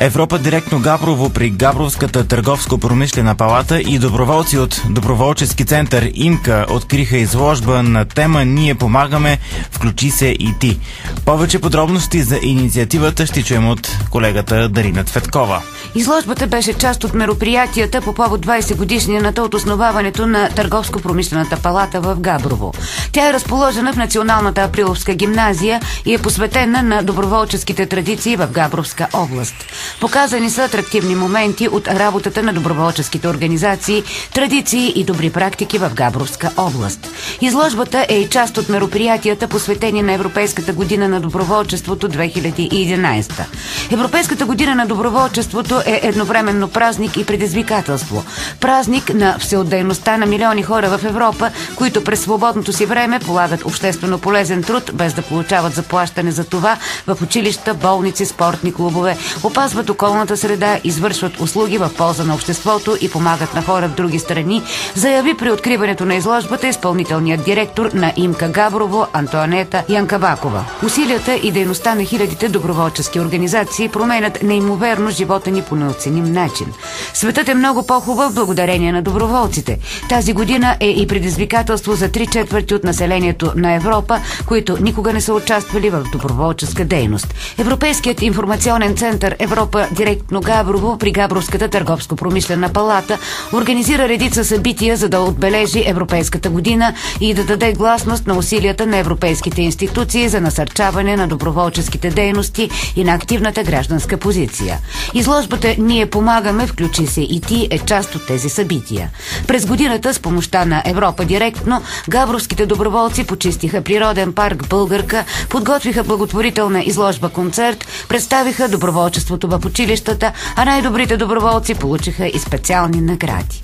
Европа директно Габрово при Габровската търговско-промишлена палата и доброволци от доброволчески център ИМКА откриха изложба на тема "Ние помагаме, включи се и ти". Повече подробности за инициативата ще чуем от колегата Дарина Цветкова. Изложбата беше част от мероприятията по повод 20 годишнината от основаването на Търговско-промишлената палата в Габрово. Тя е разположена в Националната априловска гимназия и е посветена на доброволческите традиции в Габровска област. Показани са атрактивни моменти от работата на доброволческите организации, традиции и добри практики в Габровска област. Изложбата е и част от мероприятията, посветени на Европейската година на доброволчеството 2011. Европейската година на доброволчеството е едновременно празник и предизвикателство. Празник на всеотдайността на милиони хора в Европа, които през свободното си време полагат обществено полезен труд, без да получават заплащане за това, в училища, болници, спортни клубове, опазват околната среда, извършват услуги в полза на обществото и помагат на хора в други страни, заяви при откриването на изложбата изпълнителният директор на ИМКА Габрово Антоанета Янкабакова. Усилията и дейността на хилядите доброволчески организации променят неимоверно живота ни по неоценим начин. Светът е много по-хубав благодарение на доброволците. Тази година е и предизвикателство за 3/4 от населението на Европа, които никога не са участвали в доброволческа дейност. Европейският информационен център Европа директно Габрово при Габровската търговско-промишлена палата организира редица събития, за да отбележи Европейската година и да даде гласност на усилията на европейските институции за насърчаване на доброволческите дейности и на активната гражданска позиция. Изложбата "Ние помагаме, включи се и ти" е част от тези събития. През годината с помощта на Европа директно габровските доброволци почистиха природен парк Българка, подготвиха благотворителна изложба-концерт, представиха доброволчеството в училищата, а най-добрите доброволци получиха и специални награди.